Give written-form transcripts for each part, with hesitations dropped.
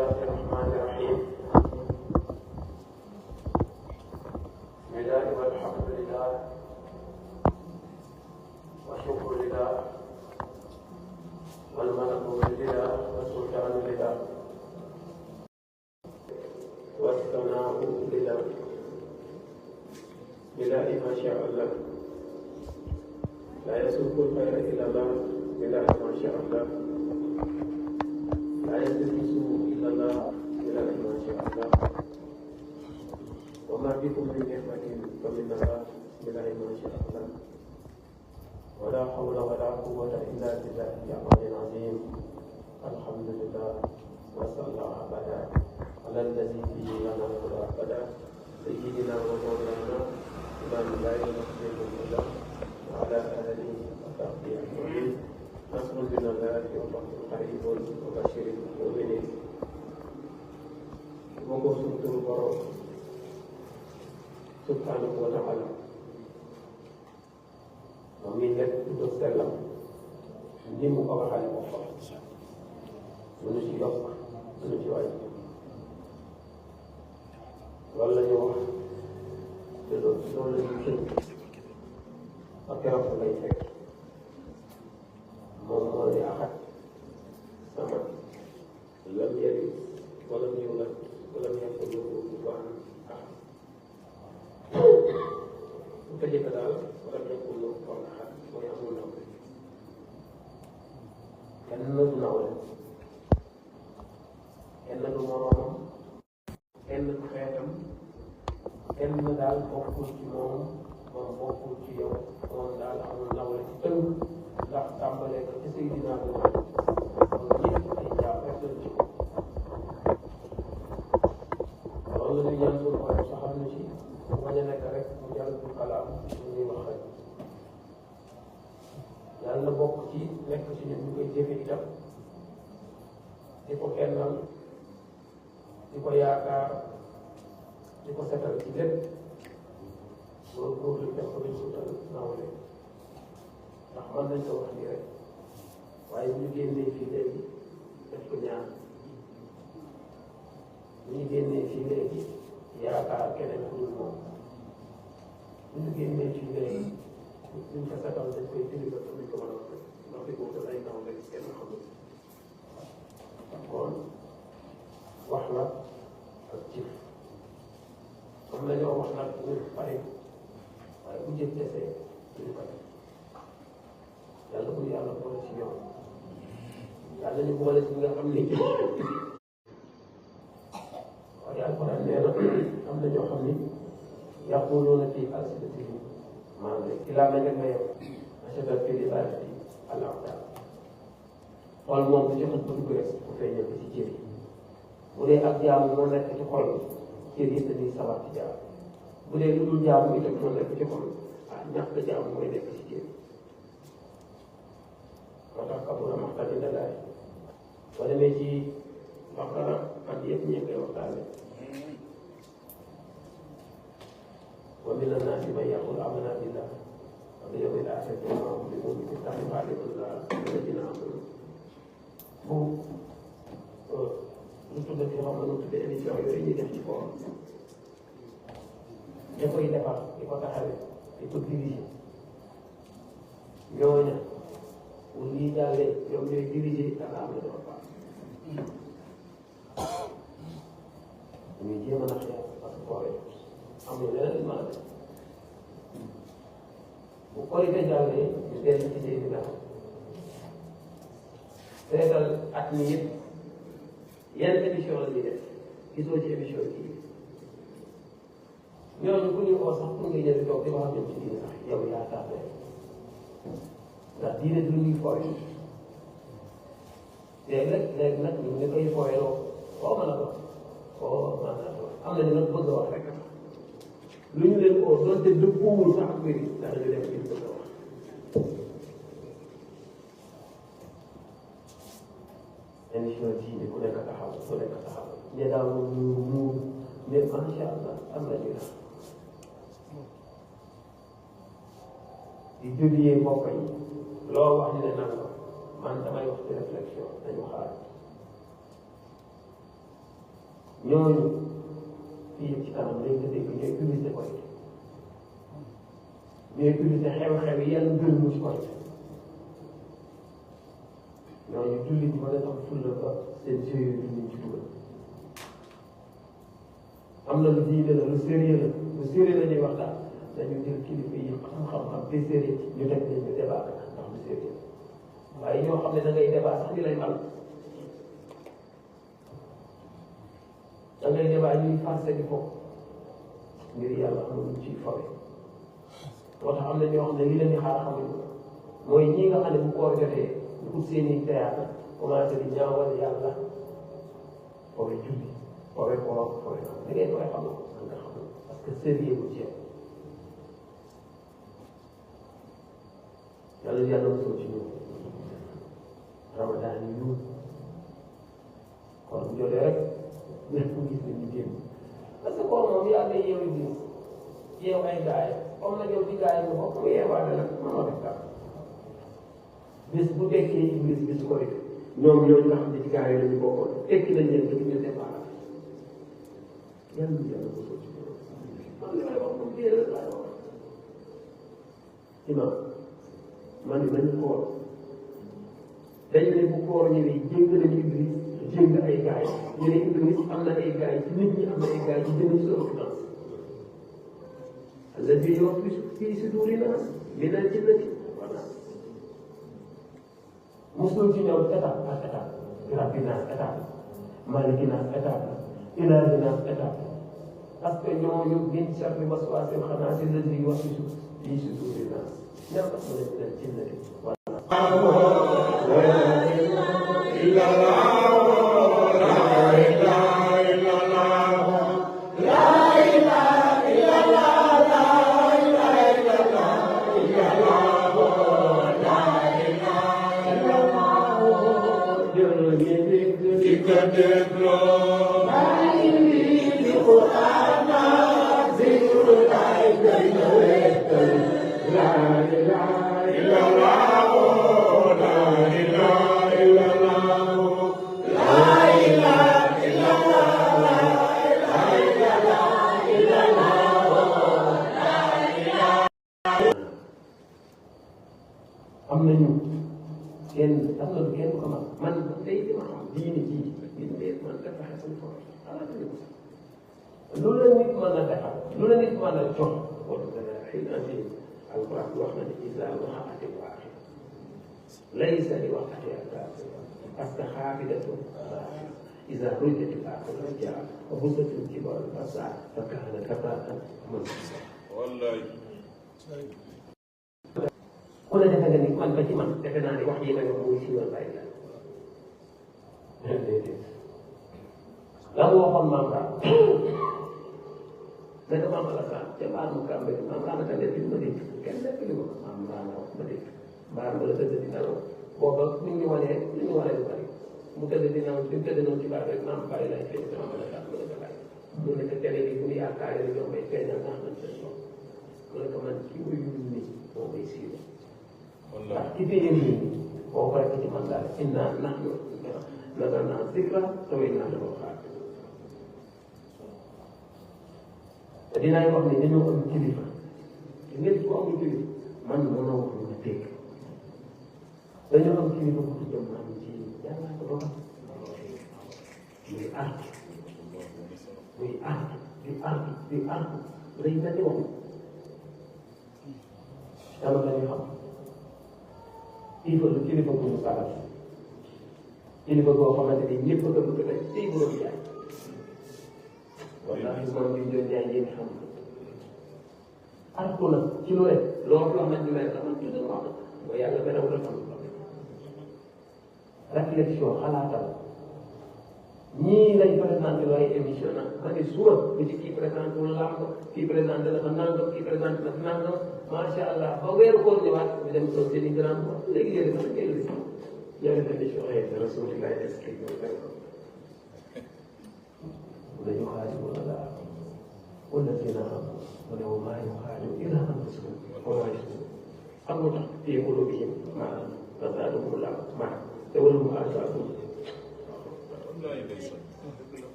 الله الرحمن الرحيم. بسم الله والحمد لله والشكر لله والملك لله والسلطان لله والثناء لله بلا ما شاء الله. لا يسوق الخير إلا الله بلا ما شاء الله. لا يلتمس إلا الله بلا ما شاء الله. وما بكم من نعمة فمن الله بلا ما شاء الله. ولا حول ولا قوة إلا بالله العلي العظيم. الحمد لله وصلى أبدا على الذي به لنا الهدى أبدا سيدنا ومولانا إمام الله المخزي الله وعلى آله وصحبه أجمعين. نصر من الله والله قريب وبشر المؤمنين. Moga suñu borom subhanahu wa ta'ala moom mi nekk tudd sellam ni mu ko waxale boppam mënu ci yokk mënu ci wàññi loolu la ñu wax te loolu la ñu tënk ak keroog lay fekk moom moo di axat sama lam yalid walam yulad walam yakun lahu kufuwan ahad. bu ko jëkk daal walam yakun lahu kufuwan ahad mooy amul naw kenn du nawle kenn du moroomam kenn du xeetam kenn daal bokkul ci moom moom bokkul ci yow moom daal amul nawle ci tënk ndax tàmbalee ko ci Seydina Muhammad moom ñëpp ay jàpp rek lañ ci loolu la ñu ñaan suñu borom saxal na ci bañ a nekk rek mu jàll bu kalaam ñu ñuy wax rek yàlla na bokk ci nekk ci ñun ñu koy jëfe itam di ko kennal di ko yaakaar di ko setal ci lépp loolu góorlu def ko dañ suutal nawle ndax mën nañ ko wax nii rek waaye bu ñu génnee fii léegi def ko ñaan bu ñu génnee fii léegi yaakaar keneen ku dul moom bu ñu génnee fii léegi duñ ko setal dañ koy tiliba te duñ ko mën a wax ndax di ko wutal ay nawle kenn xamul kon wax la ak jëf am na ñoo wax nag ñu pare waaye bu jëf desee duñu ko def yàlla bu yàlla boole ci ñoom yàlla ñu boole ci nga xam ni waaye alquran nee na am na ñoo xam ni yaquluuna fi alsinatihim maanaam ilaa ma nga yow ashhadu fi lisaanihim al-a'daa xool moom bu ci xët ba dugg rek bu feeñee ko ci cër yi bu dee ak jaamu moo nekk ci xol cër yi dañuy sawar ci jaam bu dee lu dul jaamu itam moo nekk ci xol ñàkk jaamu mooy nekk ci cër yi moo tax kabura maqtan inda Llaahi boo demee ci Baqara ak yëpp ñu koy waxtaane wa mina naasi man yaquulu aamanna billaahi wal yawmil aaxir wa maa hum bi mu'miniin yuxaadi'uuna llaziina aamanuu lu tuddati xam nga nu tuddee émission yooyu ñuy def ci foofu ña koy defar di ko taxawee di ko diriger ñooña bu lii jàllee ñoom ñooy diriger dana am la dafa baax ñuy jéem a nax yaa parce que fooree am na leneen mën a def bu korite jàllee ñu dellu ci seen i gaaw seetal at mi yëpp yan émission la ñuy def gisoo ci émission bii ñooñu ku ñu oo sax pour nga ñëw toog di wax ñoom ci diine sax yow yaa tardé ndax diine du ñuy fooy léegi nag ñu ngi koy fooyaloo foo mën a doon foo mën a doon am nañu nag bëgg a wax rek lu ñu leen oo doonte dëppoowul sax ak mbir yi ndax dañu def li ñu bëgg a wax émission diine ku nekk taxaw ku nekk taxaw ñe daal moom muur mais macha allah am na ñu di julli mbokk yi loo wax ñu ne nanga man damay wax ci réflexion dañu xaar ñooñu fii ci kanam lañ ko dégg ñooy publicité Korité ñooy publicité xew-xew yi yàlla gën mu ci Korité ñooñu jullit mën a am fulla ba seen jeu yooyu duñ ci dugal am na lu diine la lu sérieux la ñuy waxtaan dañu jël kilifa yi xam-xam te sérieux ñu teg leen ñu débat ndax lu sérieux waaye ñoo xam ne da ngay débat sax di lay mal da ngay débat ñuy forcé di foofu ngir yàlla amul lu ciy fawe moo tax am na ñoo xam ne li leen di xaar xamuñu mooy ñii nga xam ne bu koor jotee ñu ut seen i théâtre commencé di ñaawal yàlla fawe julli fawe koor fawe da ngay koy xam nga xam parce que sérieux bu ci yàlla yàlla mosoo ci ñëw ramadaan yu kon jotee rek ñëpp gis nañu génn parce que koor moom yàlla yeewu gis yeew ay gaay comme nag yow ci gaay nga bokk mu yeewaate nag mënoo def dara bis bu dekkee Iblis bis ko rek ñoom ñooñu nga xam ne ci gaay yi la ñu bokkoon tekki nañ leen ba ñu leen déparé yàlla mosoo ci ñëw man li may wax moom bii rek laay wax imam man nañu koor dañu ne bu koor ñëwee jéng nañu Iblis jéng ay gaay ñu ne Iblis am na ay gaay ci nit ñi am na ay gaay ci jënd sa ordonnance alladi yuwaswisu fii suduuri naas minal jinnati wan naas mosul ci ñoom étape par étape rabbi naas étape maliki naas étape ilaahi naas étape parce que ñooñu min sharri waswaasil xannaasi alladi yuwaswisu fii suduuri naas ñan tax mu ne minal jinnati wan am nañu kenn am na lu kenn ko man tey li ma xam diine ji diine man dafa xeexal foofu xalaat nañu ko lu la nit mën a defal lu la nit mën a jox wala dana xëy na fi alquran wax na ne isa waxaate waaxi laysa li waxati ak parce que xaafidatu isa rujjati al-aaxiratu rajaa wa busati al-jibaal al-basaar fa kaanat haba'an mansura wallahi ku la defe nga ni man ba ci man defe naa ne wax yi nga wax muy siiwal bàyyi la déedéet la mu waxoon maam Ra naka maam Alassane ca mbaar mu kàmbe maam Ra naka nekk ma dégg kenn nekk li ma maam Ra la wax ma dégg mbaar ma la tëdd di nelaw booba nit ñi wanee nit ñi wanee lu bari mu tëdd di nelaw di tëdd noonu ci baax rek maam bàyyi lay feeñ sama mën a tax mën a ko laaj mu nekk télé bi bu ñu yaakaaree ne ñoom may feeñal ndax man seen bopp mu ne ko man kii muy yul nii moo may siiwee ndax ci biir yéen boo ko rek ci man daal inna nahnu nazzalna zikra wa inna lahu xaafidun te dinaay wax ne dañoo am kilifa ngeen ko amul kilifa man mënoo wax lu ma dégg dañoo am kilifa bu tudd am ci yàlla ko doon muy artu muy artu di artu di artu day mel ni waxu yàlla dañuy xam kilifa bu mu sagal kilifa boo xamante ni ñëpp a ko bëgg rek tey bu doon jaay wallaahi moom bi ñu doon jaay yéen xam artu na ci lu rek loolu wax nañ ñu mel man tudd wax na mooy yàlla benn wala xam réflexion xalaatal ñii lañ présenté looy émission nag ma ne suba bu ci kii présenté wu làmb kii présenté la fa nangam kii présenté la fa nangam macha allah ba weeru koor ñëwaat ñu dem toog seen i grand léegi yéen a ngi leen di ñëw def émission ay Rasulullah expliqué dañu xaaju wala laa wala dina am mu ne maa yu xaaju ila anfusihim wa maa yashurun xam nga tax fii qulubihim maradun fazaadahum llaahu maradan te walahum azaabun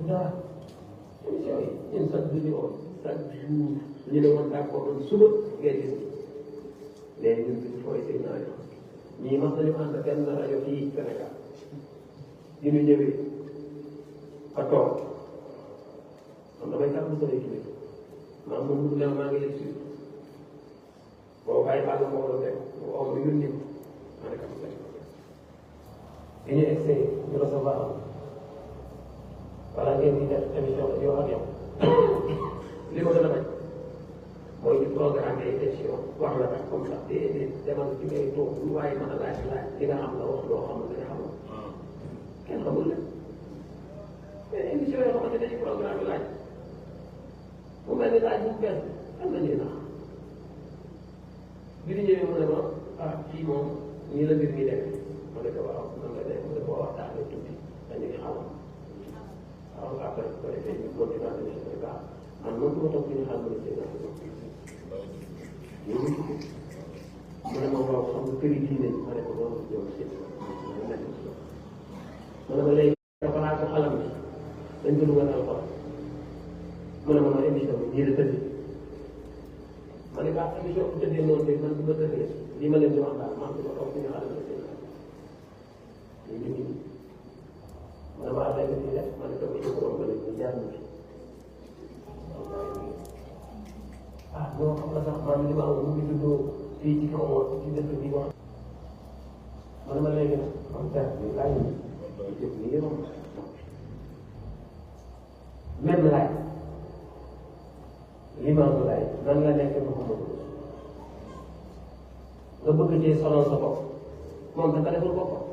dara émission yi ñun chaque jour ñu ne woon d'accord woon suba ngeen gis léegi ñun suñu fooy seen naa yo ñii mas nañu ànd benn rajo fii Sénégal di ñu ñëwee a toog man damay tax lu sore kilifa maa moom mu ne maa ngi lay suivre boo bàyyi baal la moo la dem mu oo ma yónni ko ma ne kam lañ bi ñu essayé ñu recevoir wala ngeen di def émission la yoo ak yow li ma gën a bañ mooy ñu programme ay émission wax la tax comme ça déedéet demal ci ngay toog lu waaye mën a laaj li nga xam la wax loo xamul nga xamul kenn xamul la mais émission yoo xamante dañuy programme laaj mu mel ni laaj bu bees am na ñuy nax bi ñu ñëwee mu ne ma ah fii moom nii la mbir mi nekk ma ne ko waaw man nga ne mu ne boo waxtaanee tuuti dañuy xamal waaw après bu ko defee ñu continuer émission bi baax man moom du ma toog ñu xam ne seen mu ne ma waaw xam nga këri diine ma ne ko loolu ñoom seen ma ne ma léegi dafa laa ko xalam bi dañ ko dugal alxuraan mu ne ma ma émission bi nii la tëddee ma ne baax émission bu tëddee noonu de man du ma tëddee lii ma leen di wax daal man du ma toog ñu xalam ne seen ñu ngi ma ne ma affaire bi def ma ne ko ñu ko romb ñu jaar na fi ah non xam nga sax man li ma am mu ngi juddoo fii ci kaw ci dëkk bi wax ma ne ma léegi nag am dara bi laaj ñu jëf ni yëpp même laaj li ma am laaj nan la nekk ba ko nga bëgg cee sonal sa bopp moom dafa deful boppam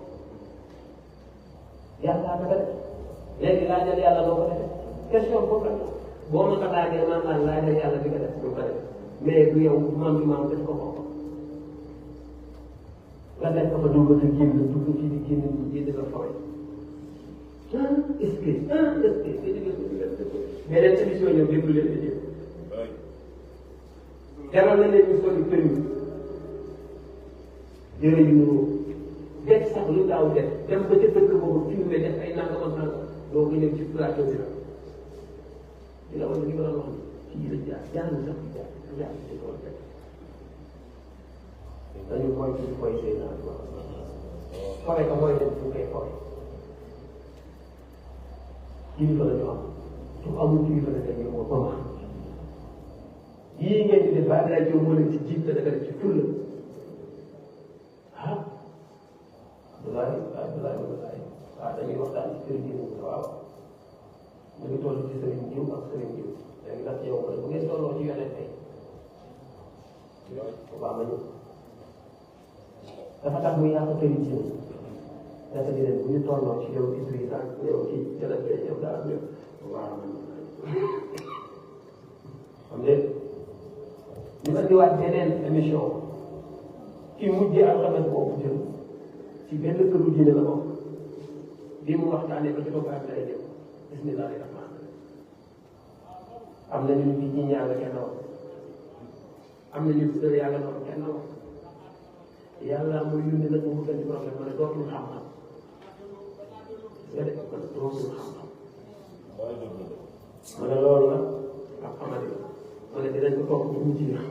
yàlla dafa def léegi laajal yàlla loo ko defee question boobu la boo ma ko laajee man laa laajal yàlla bi nga def du ko def mais du yow man bi maam def ko bopp nga def ko fa dugg ci génn dugg ci di génn di la fooy est-ce que beneen émission ñoom déglu leen di jël jaral na leen ñu soli permis jërë yu nuroo def sax lu daaw def dem ba ca dëkk boobu filmé def ay nangam ak nangam doo ko ñëw ci plateau bi la di la wax li ma doon wax ni fii la jaar sax jaar ci tool rek dañu mooy ci koy sëy naa wax fore ko mooy dem fu koy fore kilifa la ñu am su amul kilifa la dañu moo ba ma yii ngeen di def ba Abdoulaye Diop moo leen ci jiit te daga def ci fulla ah Abdoulaye waaw dañuy waxtaan ci kër gi waaw ñu ngi toll ci sëriñ jiw ak sëriñ jiw léegi nag yow bu ngeen tolloo ci yeneen tey waaw ma ñu dafa tax muy yàq këriñ jiw dafa di leen bu ñu tolloo ci yow Idriss ak yow ci jëlante yow daal ñëw waaw man xam nga ñu andiwaat beneen émission ci mujjee alxames boobu jël ci benn këru diine la bokk bii mu waxtaanee ba ci toog ak lay jëm bismillahi rahmaan am na ñu fi ñi yàlla kenn wax am na ñu fi dëgg yàlla noonu kenn wax yàlla mooy yónni nag mu gën di problème ma ne dootul xam-xam nga def ma ne dootul xam-xam ma ne loolu la ak xamadi la ma ne dinañ ko topp ba mu jeex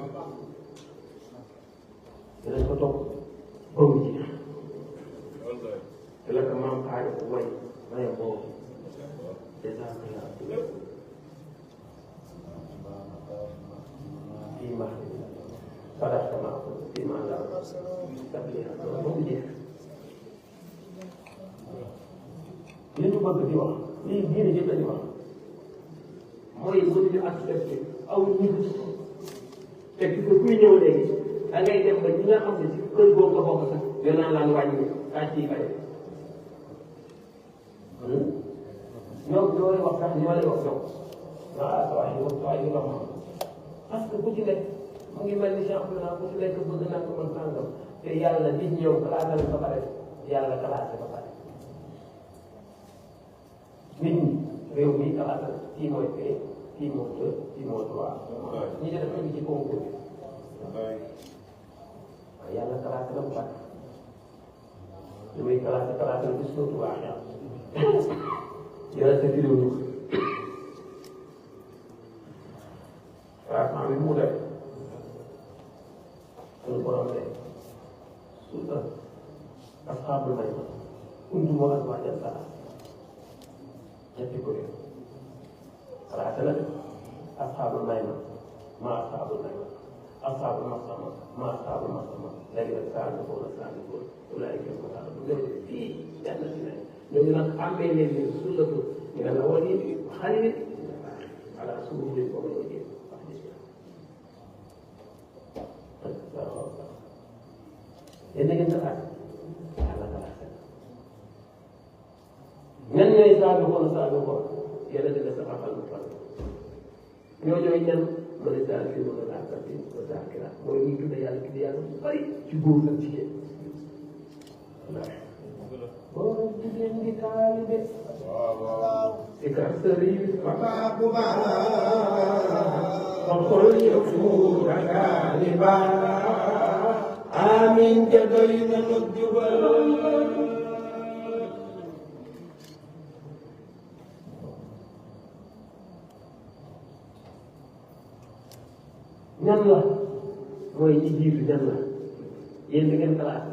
dinañ ko topp ba mu jeex te la ko maam xaari ko way maye boobu dèjà fii ma sadaxta ma fii ma la tabliya ba mu jeex li ñu bëgg di wax lii diine jëpp la di wax mooy mënuñu accepté aw nit te gis nga kuy ñëw léegi da ngay dem ba ñi nga xam ne ci kër boobu nga bokk sax yow naan laan wàññi kaa ciy bari ñoom ñoo lay wax sax ñoo lay wax ñoom ah saa yi wax parce que ku ci nekk mu ngi mel ni championnat ku ci nekk bëgg naa ko mën sàngam te yàlla nit ñëw classé ba pare yàlla classé ba pare nit ñi réew mi classé kii mooy fee kii mooy deux kii mooy trois ñi def nañu ci concours bi waaye yàlla classé na ba pare li muy classé na bis ko tubaab yàlla sa vidéo asxaabul mayman kuntum azwaajan salaasa ñetti kuréel salaasa la def asxaabul mayman maa asxaabul mayman asxaabul masama maa asxaabul masama léegi nag saabixuuna ulaa'ika al-muqarrabuun fii jannati na'iim ñooñu nag xàmmee leen ne sullatu mina al-awwaliin xaliil ala sururin mawduu'iin yéen da ngeen di xaar yàlla nga laaj ñan ñooy saabixuuna yàlla dina saxal mu fan ñooñooy ñan ma ne zaakiriina Allaaha wa zaakiraat mooy ñuy tudd yàlla tudd yàlla bu bari ci góor ak jigéen góor ak jigéen di taalibe si kar sëriñ bu baax xol yëpp ragaali baax amiin te doy na nu jubal ñan la mooy ñi jiitu ñan la yéen da ngeen xalaat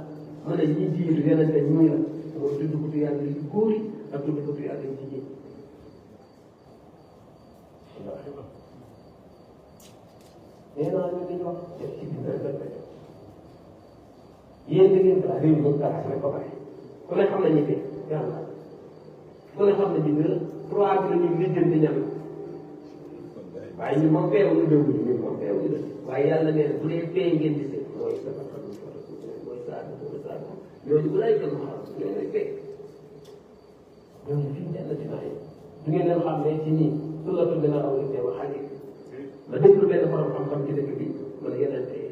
mu ne ñi jiitu yeneen te ñuy la mooy tudd ko yàlla yu góor yi ak tudd ko yàlla yu jigéen nee naa ñu dañu wax def ci biir rek la yéen da ngeen xalaat réew mi moom xalaat rek ba pare ku ne xam nañu fi yàlla ku ne xam nañu ne 3 bi la ñuy lijjanti ñan waaye ñun moom feewuñu dëgg ñun moom feewuñu dëgg waaye yàlla nee na bu dee fee ngeen di seet mooy dafa xam mooy saa ñooñu bu lay gën a xam ñooñu lay fekk ñooñu fi ñu jàll ci naa yi du ngeen leen xam ne ci nii su la tudd na aw li wax xale ma déglu benn borom xam-xam ci dëkk bi ma ne yeneen tey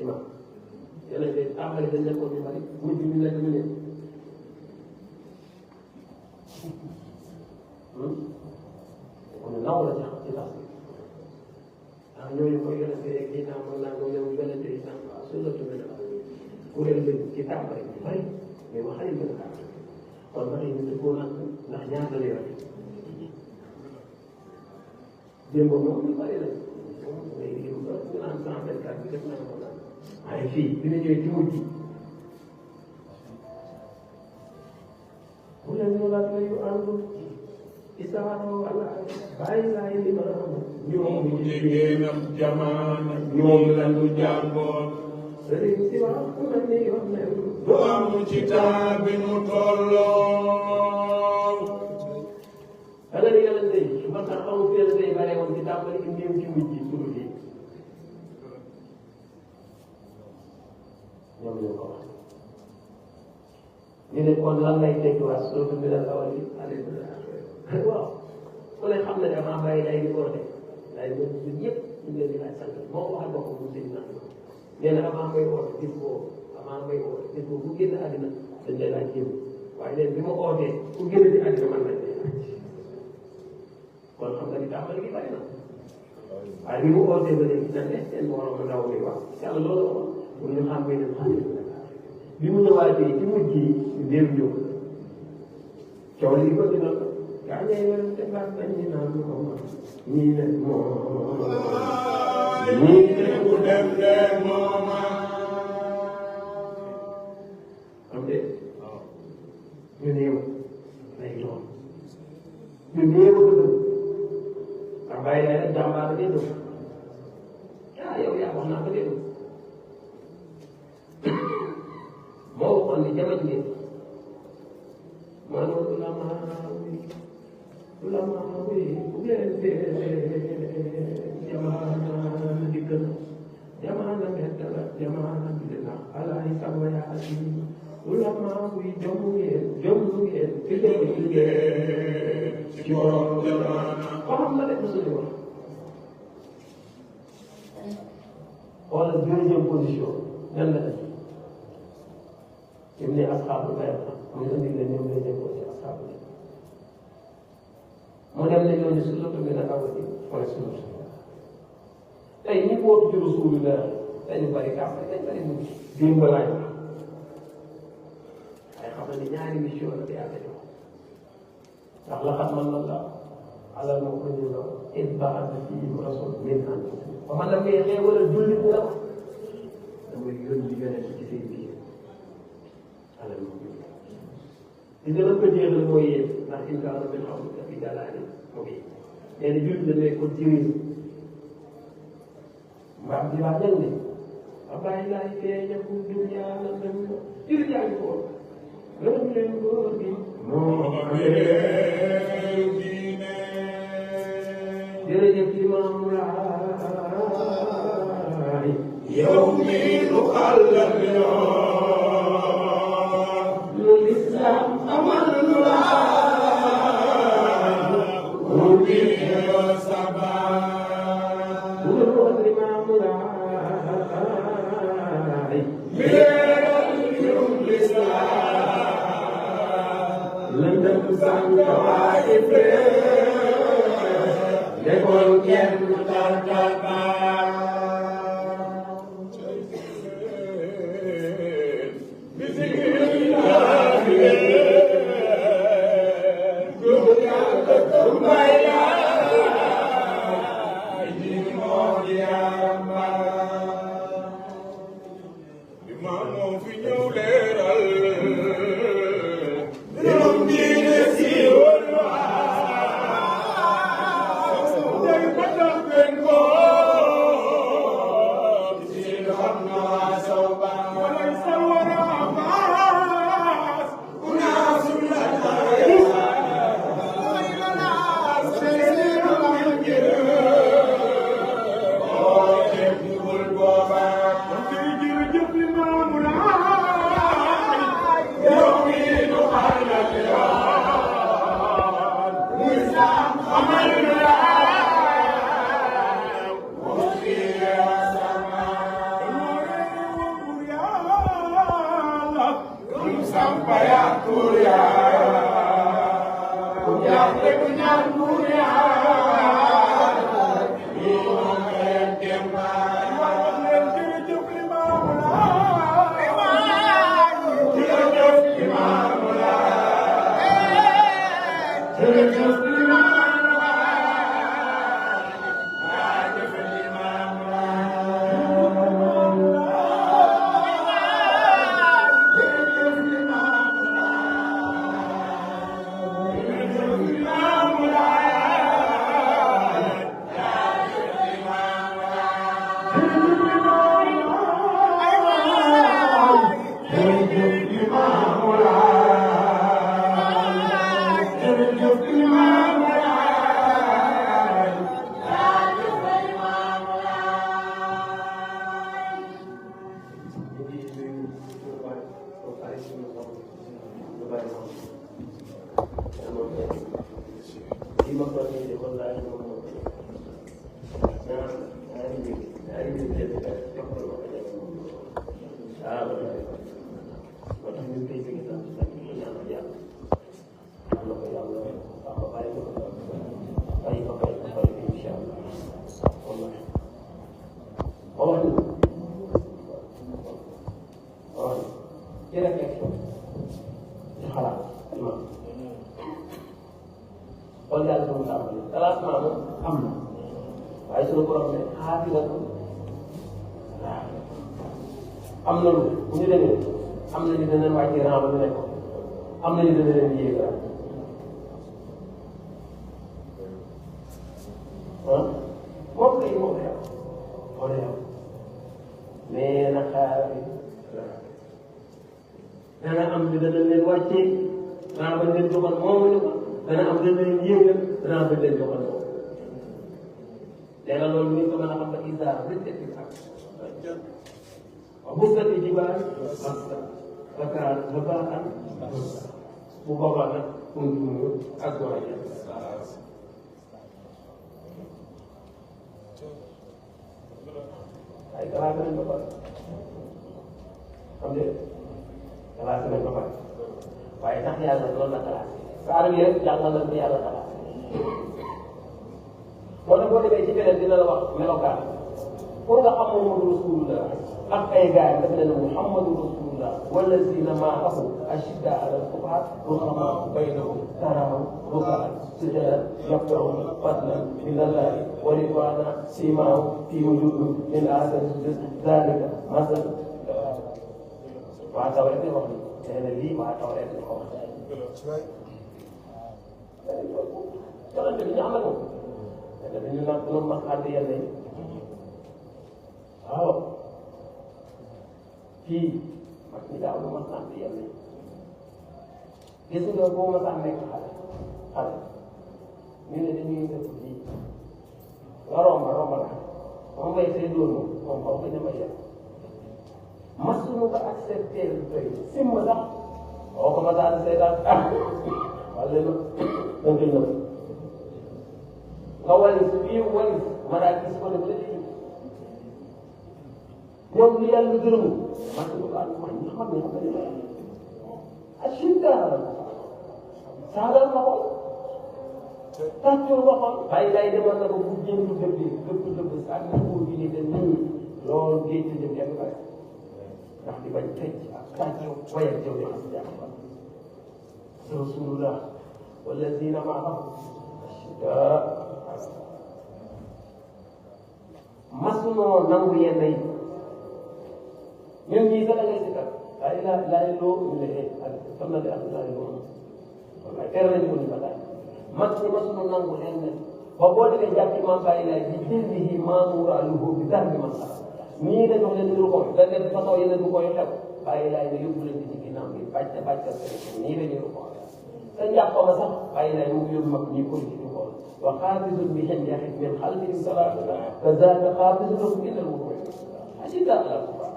imam yeneen tey tàmbali dañ nekkoon ñu bari mujj ñu nekk ñu ne kon naw la sax ci sax ndax ñooñu koy yonente rek di naan mën naa ko ñëw yonente yi naan waaw su la tudd na kuréel lañ ci tàmbali bu bari mais wax xale gën a tàmbali kon ba tey ñu tëggoo nag ndax ñaata la yore démb moom ñu bari lañ léegi ñu naan 124 bi def naa ko naan waaye fii dina ñëwee ci mujj bu leen ñu laaj yu àndul isaaro wala bàyyi laay li ma ñoom jigéenam jamaana ñoom lañu jàngoon sëriñ si wax na ni yoon ne du am ci temps bi mu tolloo ala ni yàlla tey ba tax amul fii la tey bare woon ci tàmbali ci néew ci mujj pour fii ñoom ñoo ko wax ñu ne kon lan lay tekkiwaat soo ko bindal awal yi waaw ku ne xam ne damaa bàyyi lay di oote lay ñun ñëpp ñu ngi leen di laaj sant moo ko waxal boppam mu sëñ naan nee na avant may oote gis boobu avant may oote gis boobu bu génn àddina dañ lay laaj jéem waaye léegi bi ma ootee ku génn ci àddina man lañ lay laaj kon xam nga ni tàmbali gi bari na waaye bi mu ootee ba léegi nan ne seen borom ndaw mi wax yàlla loolu la wax pour ñu xam ne xam bi mu ñëwaatee ci mujj yi ñu dellu ñëw coow li ko dina gaa ñee leen defaat nañ ñu naan moom ñii ne moom ñii ne mu dem leen mooma xam de ñu néew lay doon ñu néew ko dëgg ndax bàyyi lay rek jàmbaar dee dëgg yow yaa wax naa ko dee moo waxoon ni jamono ngeen maanaam ulama wi bu leen dee jamaana di gën jamaana mbedd la jamaana bi la alaay sama yaa si ulama wi jom ngeen fi leen liggéey ci borom jamaana ko xam na de suñu wax xoolal deuxième position nan la def ne asxaabul bay'a mu indi leen ñoom lay déggoo ci asxaabul mu dem ne ñooñu sullatu min al-awwali wala sullatu tey ñi bootu ci Rasulullah dañu bari kàpp dañ bari mu démb laay wax ay xam ne ñaari mission la yàlla jox ndax laqad manna Allahu ala al-mu'minina idh ba'atha fihim rasulan min anfusihim ba man damay xeewal jullit la damay yónni yonent ci seen biir li gën a ko jeexal mooy yéen ndax inkaanu bin xam nga fi jàllaale moom yi nee na jullit la nekkoon ci réew mbaam bi wax ñan ne ablaay laay feeña bu dunya la dem jullit yaa ngi ko gërëm leen góor gi moo jërëjëf Imaam Laay yow mi nu xàllal yoon lu lislaam amal nu laay mu di sabaa bu dul woon Imaam Laay leeral mbirum lislaam lëndëm sànq waaye defoon kenn tàggatoo am na lu bu ñu demee am na ñu danañ wàcce rang ba ñu nekk am na ñu dana leen yéeg moom kay moo koy am moo koy am mais nag dana am ñu dana leen wàcce rang ba leen joxoon moomuñu ko dana am dana leen yéegal rang ba leen joxoon moom nee na loolu ñu ko mën a xam ba isaar rek وبست الجبال بسا فكانت هباء منبثا bu boobaa nag kuntum azwaajan ay kalaate nañ ba pare xam nga kalaate nañ ba pare waaye tax yàlla loolu la kalaate saar bi rek jàngal nañ ko yàlla kalaate moo tax boo demee ci beneen dina la wax melokaan pour nga xam Muhammadu Rasulullah ak ay gaay daf leen Muhammadu Rasulullah wallazina ma'ahu ashiddaa'u 'alal kuffar ruhamaa'u baynahum taraahum ruk'an sujjadan yabtaghuna fadlan min Allahi wa ridwaana siimaahum fii wujuuhihim min athari zaalika mathalu waa taw rek wax ni nee na lii waa taw rek ko wax yonente bi ñu am na moom te dañu naan bu doon mas ànd yenn yi waaw kii mag ñi daaw lu mas ànd yenn yi gis nga boo mas a nekk xale ñu ne dañuy def lii nga romba la moom may say loolu moom xaw ma ñama yem masuñu ko accepté doy simma sax boo ko ma daan seetaan wala na danga ñëw nga walis fii walis ma daa gis ko ne bu la dee ñoom lu yàlla gërëmu masuñu ko ma ñi xam ne ashidda saadal ma ko tàccul waxoon bàyyi lay demoon na ko bu jëndu dëbb sànni pour bi ni dem nii loolu géej ci jëm kenn bare ndax di bañ tëj ak tàcc wayal jëw di xam jàmm rasulullah wallazina ma'ahu ashiddaa masunoo nangu yenn yi ñun ñii sax da ngay si kat ay laay loo ñu ne xam na de ak laay loo wallaay tere nañu ko ñu ba laay mag ñi masunoo nangu leen ne ba boo demee jàpp imam bàyyi laay bi jëndihi maamura aluhu bi dar bi man xala nii dañ wax leen ñu ko da def façon yeneen du koy xew bàyyi laay ne yóbbu leen ci ginnaaw bi bàcc nii la ñu ko te njàppama sax bàyyi laay mu yóbbu mag ñi politique bi xool wa xaafisun bi xen yaxit min xalfihim salaatuna ka zaaka xaafisun min al wudu ashidda ala kufar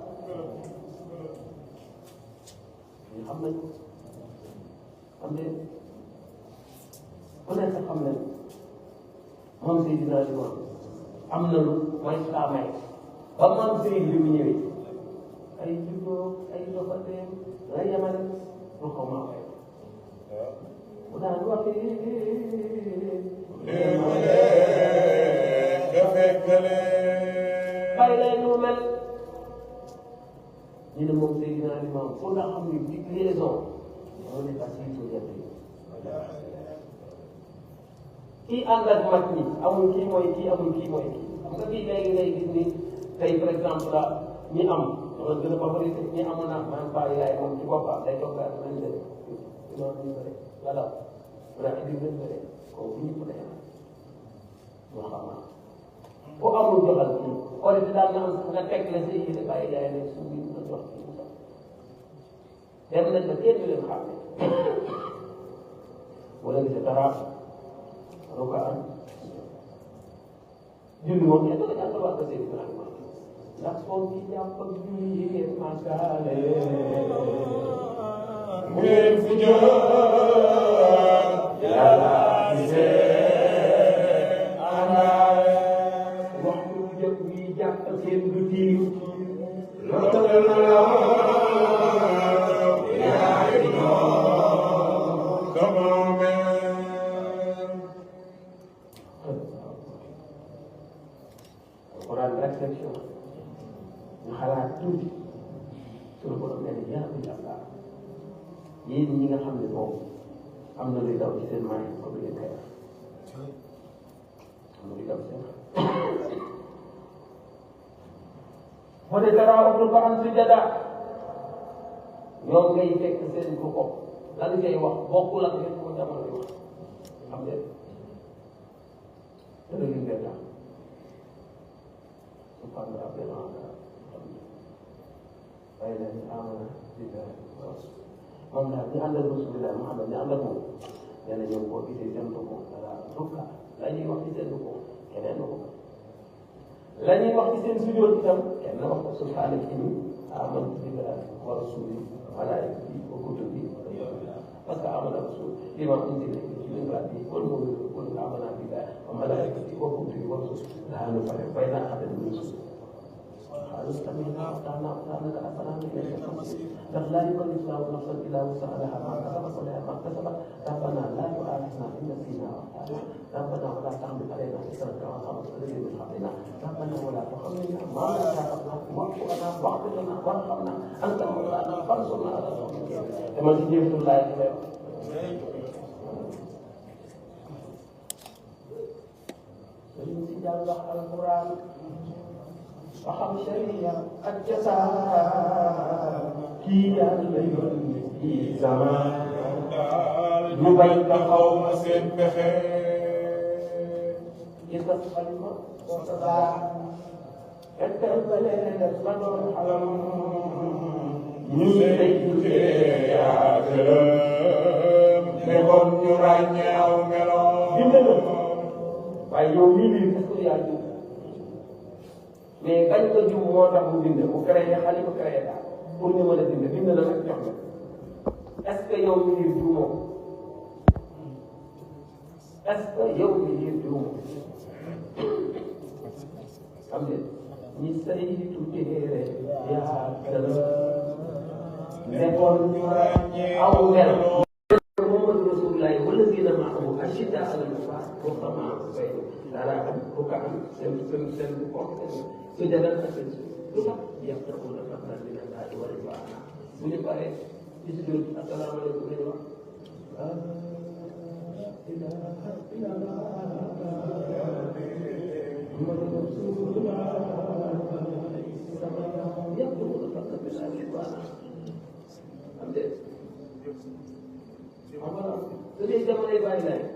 ñu xam nañ xam ne ku nekk xam nañ moom Seydina Limaamu am na lu mooy saa may ba maam Seydou bi mu ñëwee ay juddoo ay doxateem ay yamale lu xaw maa koy bu daan waxee nga fekkale bàyyi lay nu mel ñu ne moom Seydina Limaamu pour nga xam ni di liaison moo ne pas si tout yàlla kii ànd ak mag ñi amul kii mooy kii amul kii mooy kii xam nga kii léegi ngay gis ni tey par exemple la ñi am loolu gën a favoriser ñi amoon naa man bàyyi yaay moom ci boppam day toog daal nañ leen non nañ ko rek voilà wala indi nañ ko rek kooku ñëpp day am moo xam naa ku amul joxal kii xool bi daal na am nga teg la si yéene bàyyi yaay ne su ñu ko jox kii sax dem nañ ba kenn leen xam ne wala gis dara rokaan julli moom ñett la ñàkk wax seen Ibrahima ndax foog ci jàpp ak julli yéen màggaale bu ngeen fu jot yàlla gisee àndaale waxtu jot bi jàpp seen du tiim loolu la yaa ngi réflexion ñu xalaat tuuti suñu borom nee na yaa ngi jàppale yéen ñi nga xam ne moom am na luy daw ci seen maay comme li ngeen koy def am na luy daw seen moo de dara amul ba am si jada ñoom ngay fekk seen ko bopp lan ngay wax bokkul ak yéen ko jamono di wax xam nga dara li ngay tax سبحان ربي الأعلى فإذا آمن بالله ورسوله moom daal ñu àndal Rasulullah Muhammad ñu àndal moom nee na ñoom boo gisee seen bopp dara dukka la ñuy wax ci seen bopp keneen ko la ñuy wax ci seen sujjóot itam kenn wax ko subhaanaka inni aamantu billahi wa rasulihi wa malaa'ikatihi wa kutubihi parce que amana rasul limaa unzila ilayhi min rabbihi wal mu'minuuna kullun aamana billahi wa malaa'ikatihi wa kutubihi wa rusulihi laa nufarriqu bayna ahadin min rusulihi قالوا سمعنا وأطعنا غفرانك ربنا وإليك المصير لا يكلف الله نفسا إلا وسعها ما كسبت ولها ما كسبت ربنا لا تؤاخذنا إن نسينا وأخطأنا ربنا ولا تحمل علينا إصرا كما حملت علينا من قبلنا ربنا ولا تحملنا ما لا طاقة لنا واعف عنا واغفر لنا وارحمنا أنت مولانا فانصرنا على القوم الكافرين كما تجيب الله إليه سيدنا الله القرآن وخم شريعة الجزاء kii yàlla yónni kii sama ñu bañ ko xaw ma seen pexe gis nga xalima soo sa daa interpellé def ba doon xalam ñu lay tuddee yaa gërëm ne kon ñu ràññee aw meloon bind na waaye yow mii lii est-ce que yaa jum mais bañ ko jum moo tax mu bind mu créé xalima créé daal pour ñu mën a bind na nag jox na est-ce que yow mii lii juumoo est-ce que yow mii lii juumoo xam nga ñi saytu téere yaa gërëm nekkoon ñu ràññee aw mel Muhammad Rasulullah wallazina ma'ahu ashiddaa'u 'alal kuffari ruhamaa'u baynahum taraahum ruk'an seen sujadan ak seen lu tax yabtaghuuna fadlan min Allahi wa ridwaanan bu ñu paree ci sujud assalaamu alaykum la ñu wax Jadi zaman ini baik lagi.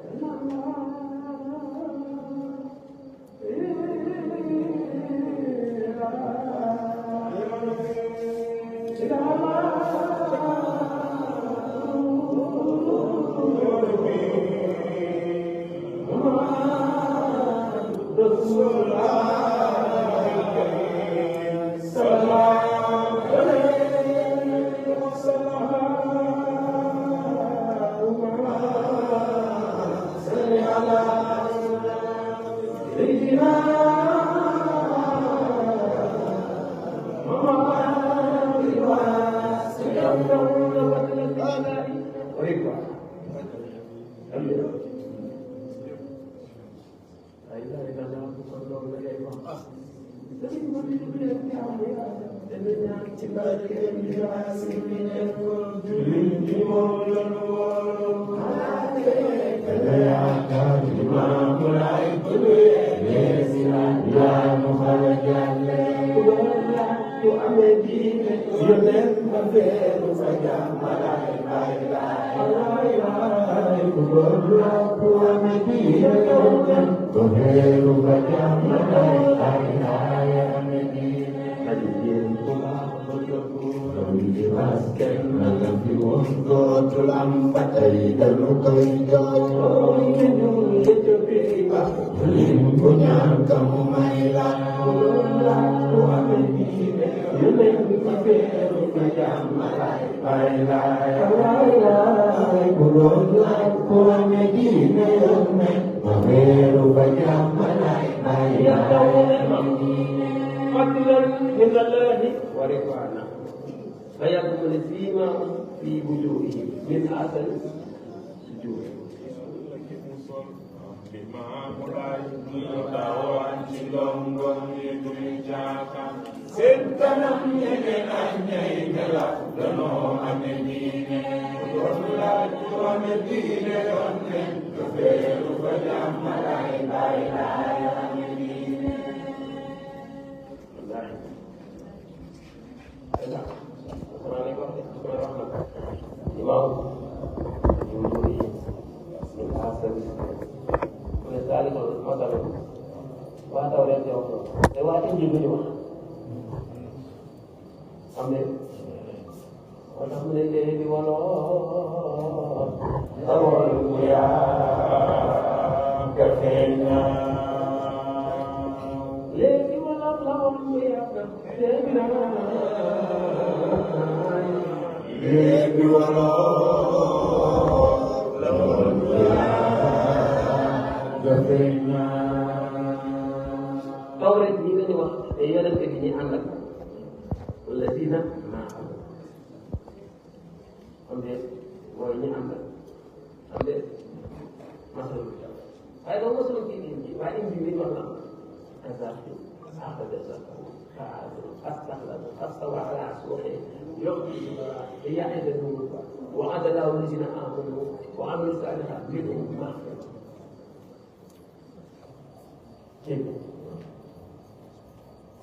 وعد الله الذين آمنوا وعملوا الصالحات منهم مغفرة.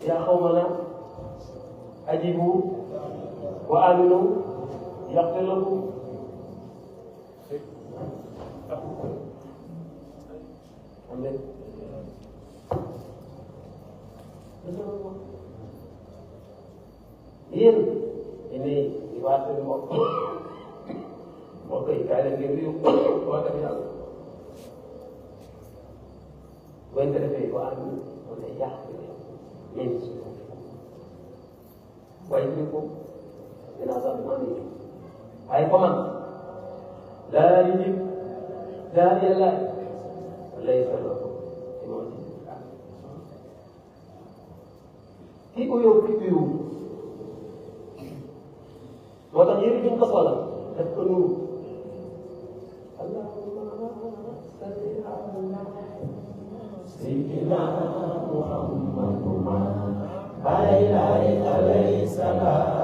يا قومنا أجيبوا wa aminu yaxfir lakum amen yéen ini ibadah mbokk mbokk yi kaay leen ngeen nuyu waa tamit yàlla bu ngeen ko defee wa aminu wala yaxfir yéen waaye ñu ko dinaa sax maa ngi waaye fa man laa yujib daal yàlla lay salo ci moom ci ki uyoo ki uyu moo tax yëri biñ ko soxla daf ko nuru allahumma salli ala sayyidina muhammad alayhi salaam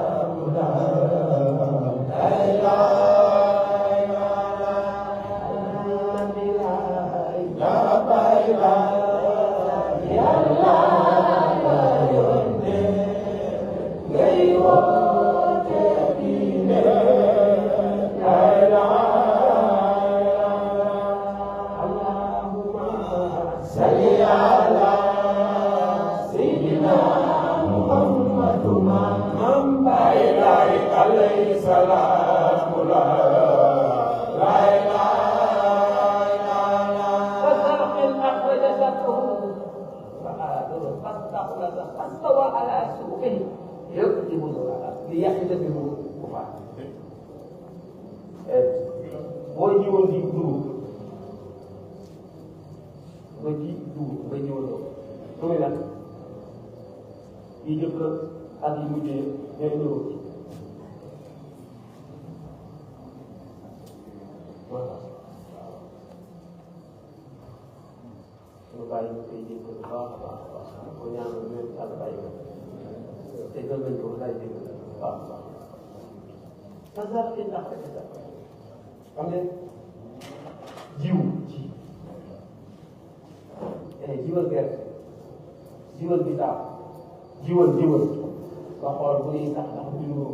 boo jiwoon di dugub nga ji dugub nga jiwoon ko su muy nag yi jëkk ak yi mujjee ñooy ñëw ci voilà suñu bàyyi ñu koy jëkk bu baax a baax a baax ko ñaanal ñoom yàlla bàyyi ko te gën nañ ko day jëkk bu baax a baax tasar ci ndax rek sax xam ne jiw ji jiwal gerte jiwal bisaab jiwal nga xool bu ñuy sax ndax du ñu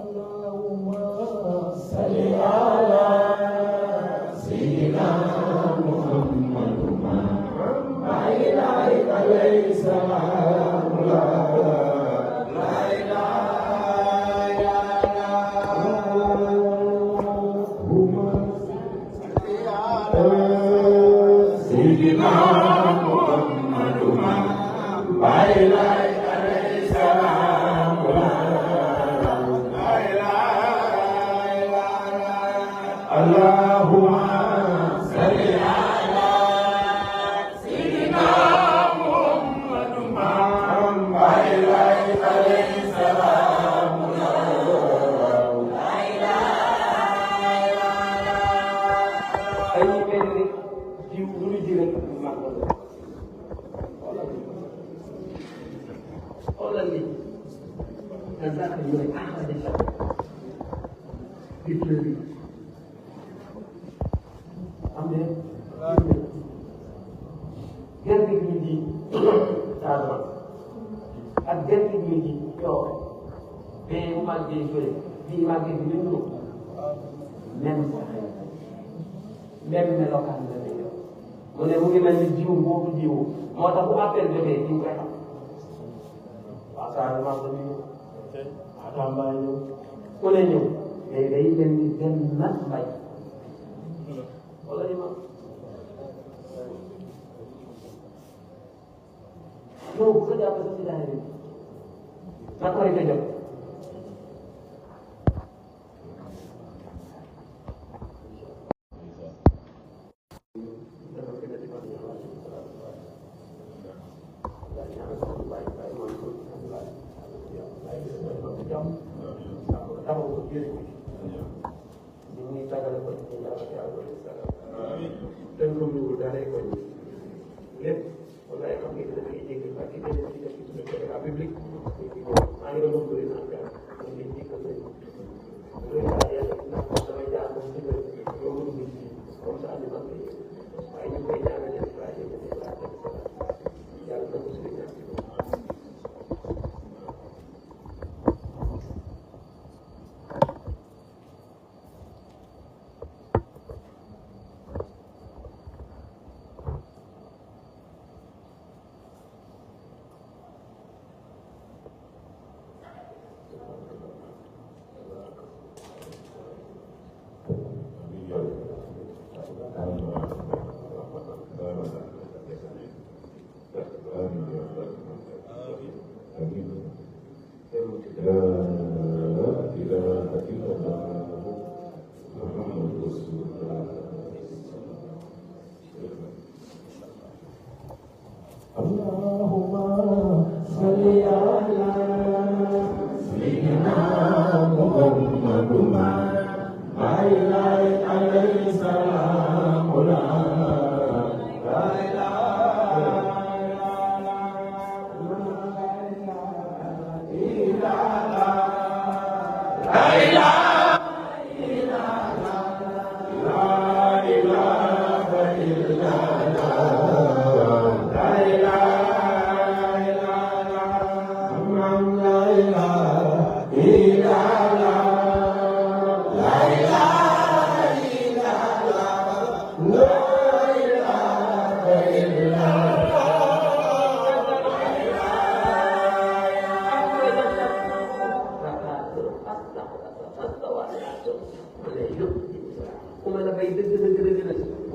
allahumma salli ala sayyidina muhammad alayhi salaam gerte gi ñu ji Casamance ak gerte gi ñu ji yow bee mu màggee fële bii màggee bi ñu ñëw même melokaan la lay yor mu ne mu ngi mel ni jiw boobu jiw moo tax bu appel jotee ci nga koy xam waaw Casamance la ñuy ñëw waaw Tamba ñëw ku ne ñëw mais day mel ni benn nag mbay wala ñu ma yow bu ko jàppee sax si daay bi na koy ko jot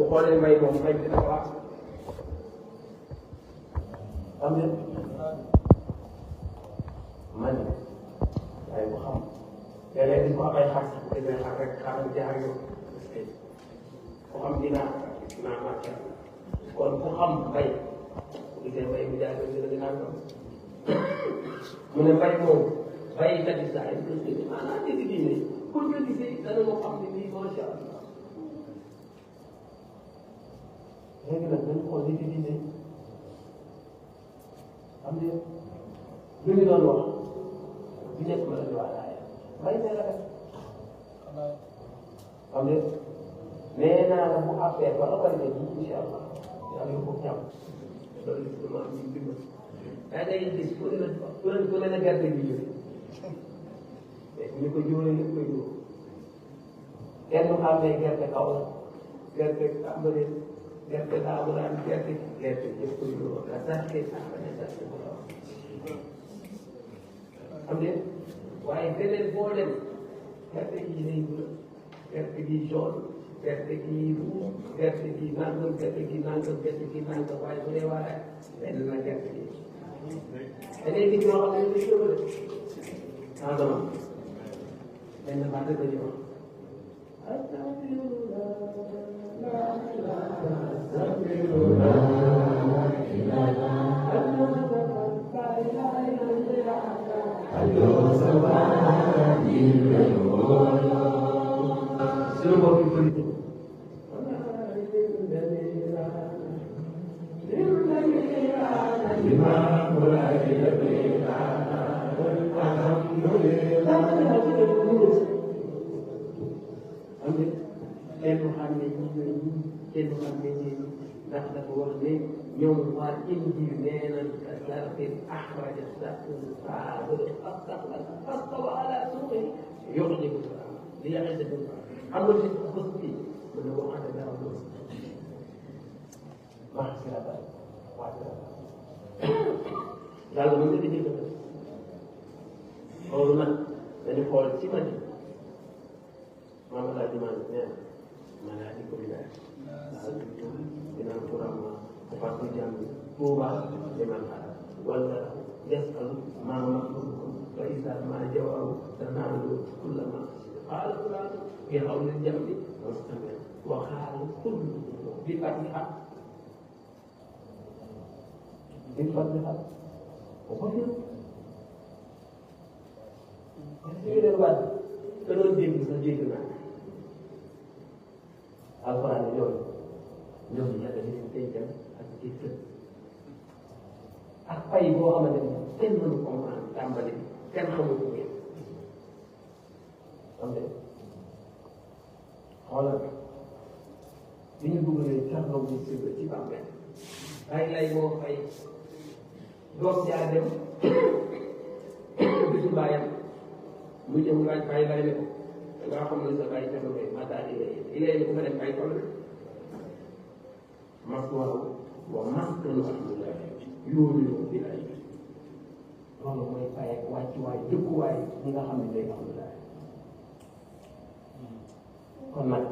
xoolee mbay moom mbay dina ko wax am na man waaye bu xam léeg-léeg di ko am ay xar sax dina xar rek xaaral jaar yow parce que ku xam dinaa màcc kon ku xam mbay bu gisee mbay bu jaay dina dinaa ko mu ne mbay moom baykat yi saa yi maanaam dégg diine pour nga gisee dana moo xam ne nii macha allah léegi nag dañu xool li ci diine am na lu ñu doon wax bu nekk ma la di wax laaya mbay nee la rek xam nga nee naa la bu affaire ba ëppante ji incha allah yàlla yóbbu ko jàmm loolu li ci maanaam ñu dimbali daa ngay gis ku ne na gerte gi jóge mais bu ñu ko jóoree lépp koy jóor kenn du xam ne gerte kaw la gerte tàmbalee gerte daa war a am gerte yëpp koy jóor la sax kay sax ba ne sax ko la xam nga waaye beneen boo dem gerte gi lay bëri gerte gi jaune gerte gi rouge gerte gi nangam gerte gi nangam gerte gi nangam waaye bu dee waa benn la gerte gi da ngay gis ñoo xam ne dañuy yóbbu de changement benn baax dëgg la ñu wax suñu mbokk yi bëri kenn xam ne ñi ñooy ñi kenn xam ne ñi ndax dafa wax ne ñoom waa Injiil nee nañ ka zar'in axraja shataa'ahu fastawa alaa suuqihi yu'jibu az-zar'a liyaghiiza bihim xam nga si bés bi mën na waxante dara loolu wax si la daal wax si la daal yàlla mën nga di jëfandikoo loolu nag dañu xool ci man maam El Hadj Malick nee na maanaam di ko bilaay dinaa ko ràmm bu fàtte ko jàmm Tuuba liman xaar wala yasal maa ma fa isa maa jawaaru tanaalu kulla ma xaala fulaan bi xawli jambi mustamir wa xaala kullu bi fatiha bi fatiha o ko fi ñu leen waat te doon dégg sax dégg naa alxuraan yooyu ñoom yàlla di leen dencal ak ci kër ak pay boo xamante ni kenn mënu comprendre tàmbali kenn xamul ko ngeen xam nga xoolal bi ñu dugalee carton bi ci bàmmeel ay lay moo fay doom jaa dem bisu baayam mu ñëw laaj bàyyi lay ne ko nga xam ne sa bàyyi fekk nga mataa ilay ne ko nga def ay tool maswaaw wa maskanu alhamdulilah yooyu bi lay loolu mooy fay ak wàccuwaay dëkkuwaay ñi nga xam ne day alhamdulilah kon nag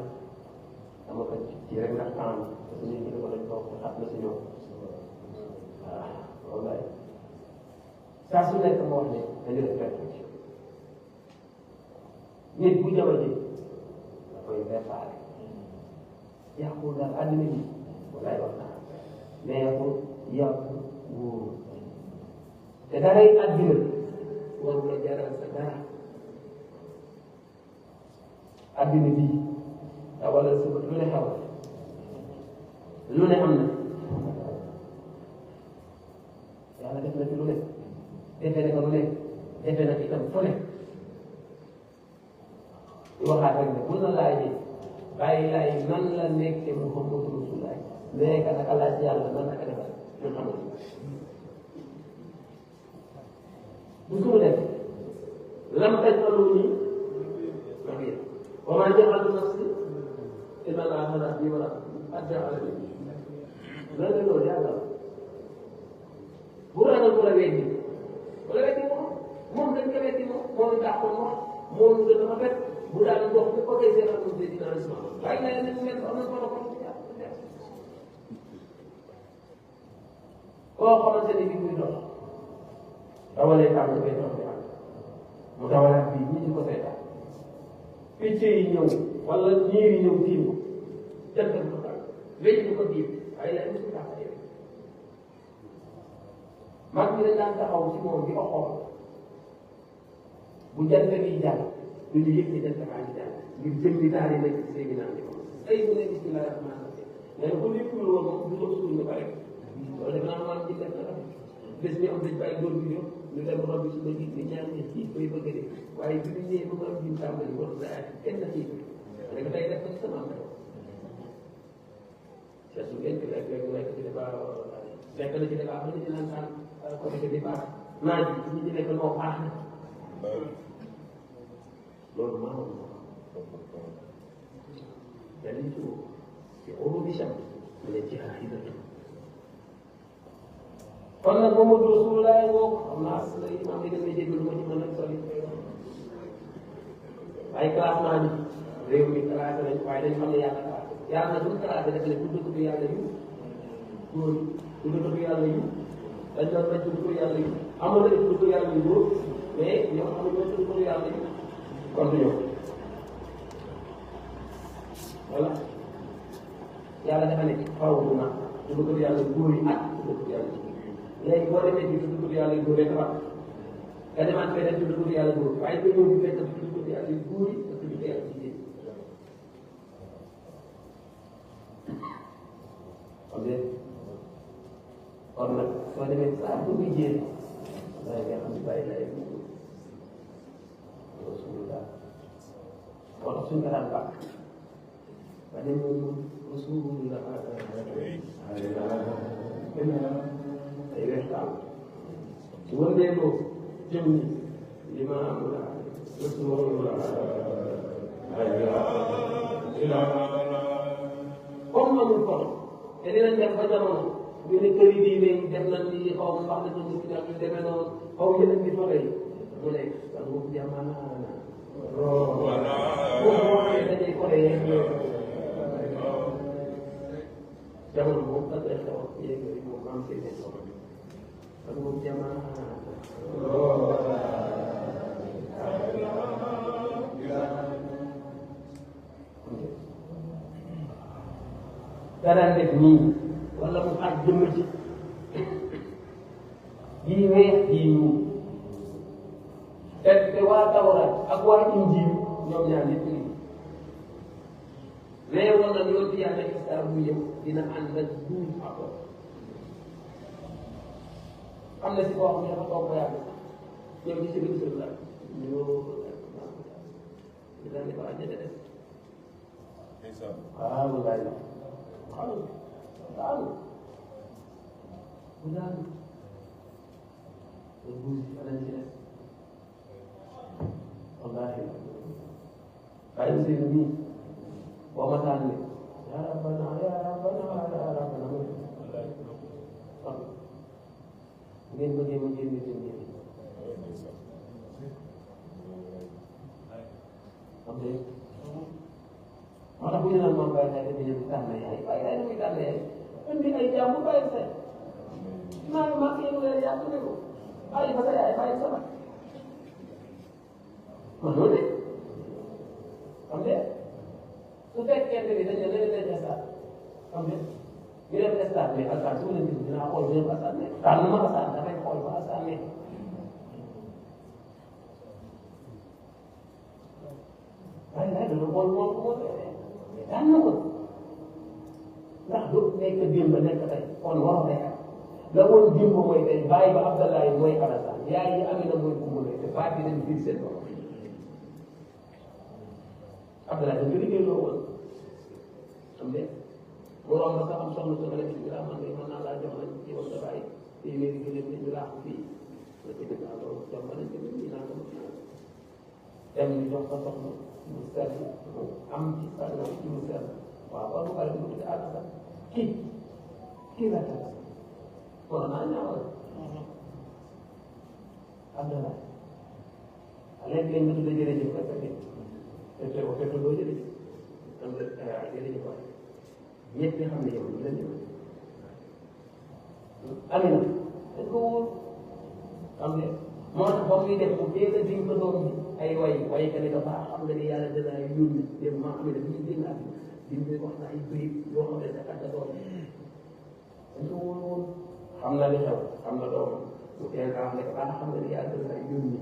dama ko ci rek ndax temps parce que ñun ñu ko dañ toog te xam na si ñoom waaw wallaay saa su nekk ma wax ne dañu def perfection nit bu jamono ji da koy réparé yàqul daal àddina bi walaay wax naa neexul yàqu wóoru te daray àddina warul la jaral sa dara àddina bii wala suba lu ne xew lu ne am na yàlla def na fi lu ne defee ne ko lu ne defe nag itam fu ne di waxaat rek ne bu na laajee bàyyi laay nan la nekkee Muhammadu Rasulullah nekk naka laaj yàlla nan naka defal ñu xamal bu sumu def lam taj'aluni nabiyyan wa maa ja'altu nafsi illaa al-akhirata bi wala adja'alani loolu loolu yàlla bu ragal bu la weddi moom dañ ko weddi moom dàqoon wax moom gën a rafet bu daan dox bu ko koy seetal moom day dina risma waaye naa ne mel ko am na solo kon koo xamante ni bi muy dox dawalee tàmm bay dox di am mu dawalaat bii ñi di ko seetaan picc yi ñëw wala ñiir yi ñëw tiim ko jëndal ko tànk wécc bu ko tiim waaye yaa ngi si taxawee mag ñi dañ daan taxaw ci moom di ko xool bu jant bi jàll du ñu yëg ni jant baa ngi jàll ngir jëm bi daal di nekk ci seen ginnaaw ay mu ne bismillahi rahmaani rahim mais nag bu nekkul woon moom du ko suul ba pare loolu def naa maam ci def na rafet bés mi am dañ bàyyi góor bi ñëw ñu dem robbi su ma gis ni ñaar ñi ci koy bëgg a dee waaye bi ñu ñëwee ba maam jim tàmbali wax sa ay kenn na ciy rek day def ko ci sama am c'est su ngeen ko lekk rek nekk ci débat nekk na ci débat ba ñu ci naan saan côté que débat naaj bi ñu ci nekk noo baax na loolu maa ngi dañuy tuur ci olu bi sam mu ne ci xaar yi kon nag Muhammadu Rasulullah woo xam naa imaam bi damay dégg lu ma ci mën a sori ay classement bi réew mi classé nañ waaye dañu xam ne yàlla na duñ classé def ne ku dëkk yàlla yu góor ku dëkk yàlla yu dañ doon bañ tudd yàlla yu amoon na tudd yàlla yu góor mais ñoo xam ne ñoo tudd yàlla yu kon du ñëw voilà yàlla dafa ne faaw bu nag tudd yàlla góor yi ak tudd yàlla yu léegi boo demee ci tudd yàlla yu góor rek wax nga demaat feneen tudd yàlla góor waaye ba ñëw bu fekk tudd yàlla yu góor yi ak tudd yàlla jigéen xam nga kon nag soo demee saa bu muy jéem waaye nga xam ne bàyyi lay rasulullah moo tax suñ ko daan bàq ba ne moom rasulullah ay weextaan su ma delloo jëm ni li ma am la rasulullah comme amul kon te dinañ dem ba jamono ñu ne kër yi diine yi def nañ ni xaw ma wax na ñu ci ñu demee noonu xaw ma yeneen nit waxee mu ne kan moom jamono moom waxee dañuy koree jamono moom ak ay xew yéegi moom am seen kan moom jamono dara def nii wala mu xaaj jëmm ci yii weex yii ñuul te waa Tawraat ak waa Injiil ñoom ñaar nit ñi mais wala yoon ci yàlla Isaa bu ñëw dina ànd ak 12 apôtres am na si koo xam ne dafa toog ba yàgg ñëw ci biir sëñ la ñu daal di ko àjjana def waaw wallaay waaw waaw bu daal di buusi alañ ci def wallaahi bàyyi Ousseynou nii boo ma taan ne yaa rabbana yaa rabbana yaa rabbana waaw ngeen bëggee ma génne seen njëriñ xam nga moo tax bu ñu naan moom bàyyi naa dañuy ñëw tànn yaay bàyyi naa dañuy tànn yaay indi ay jàmm bàyyi sa maa ngi maa ngi leen yàq ne ko bàyyi ba sa yaay bàyyi sa baay man loolu de xam nga su fekkee ne dañu ne leen stade xam nga ñu dem stade mais stade su ma leen gis dinaa xool ñu dem stade mais tànn ma stade dafay xool ba stade mais waaye nag dana xool moom moo tànn ko ndax du nekk démb nekk tey kon waroo day am la woon démb mooy tey bàyyi ba Abdallah mooy Alassane yaay yi Amina mooy bu mu ne te baat bi dañ biir seen bopp Abdoulaye dañ ko liggéey loo woon xam ne mu romb sax am soxna su nekk ci biir man de mën naa laa jox nañ ci woon sa bàyyi téeméeri gëléem ñu laax fii la ci dëgg naa loolu jox ma nañ ko ñu naan ko dem ñu jox sa soxna mu sell mu am ci sànga ci mu sell waaw kon bu pare mu tudd àll sax kii la tax kon naa ñaawal Abdoulaye léegi-léegi nga tudd jërëjëf rek te te ko fekk loo jërëjëf am na jërëjëf waay ñëpp xam ne yow ñu leen ñëw Amina dañ ko wóor xam ne moo tax ba muy def bu teel a diñ ko doom bi ay way ka ne dafa xam nga ni yàlla dana yónni dem maa xam ne dafa ñu génn àddina diñ koy wax na ay bëy yoo xam ne sa kàdda doom dañ ko wóor woon xam na li xew xam na doom bu teel a xam ne ba xam nga ni yàlla dana yónni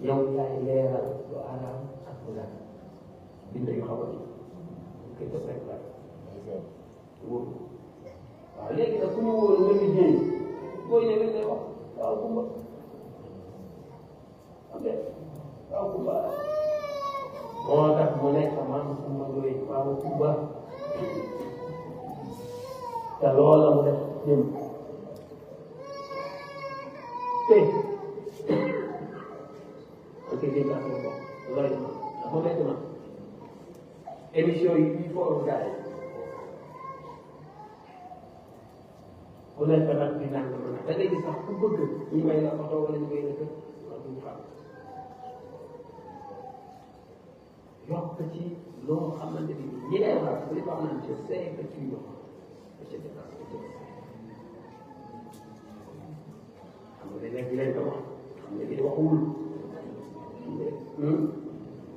yow yaay leeral lu araam ak lu dagan bind yu xaw a ji koy def rek la wóor waaw léegi nag ku ñu wóor nga liggéey booy ñëwee lay wax waaw kumba ok waaw kumba moo tax mu nekk man kumba looy waaw kumba te loola mu def jëm te ok dégg ak moom loolu mu nekk na émission yi bii foofu gars yi ku nekk nag di naan mën a da ngay gis sax ku bëgg ñu may la photo wala ñu may la kër wala duñu xam yokk ci loo xamante ni ñi lay wax bu ñu wax naan je sais que tu yokk je sais pas que tu xam nga léeg di leen ko wax xam nga di waxuwul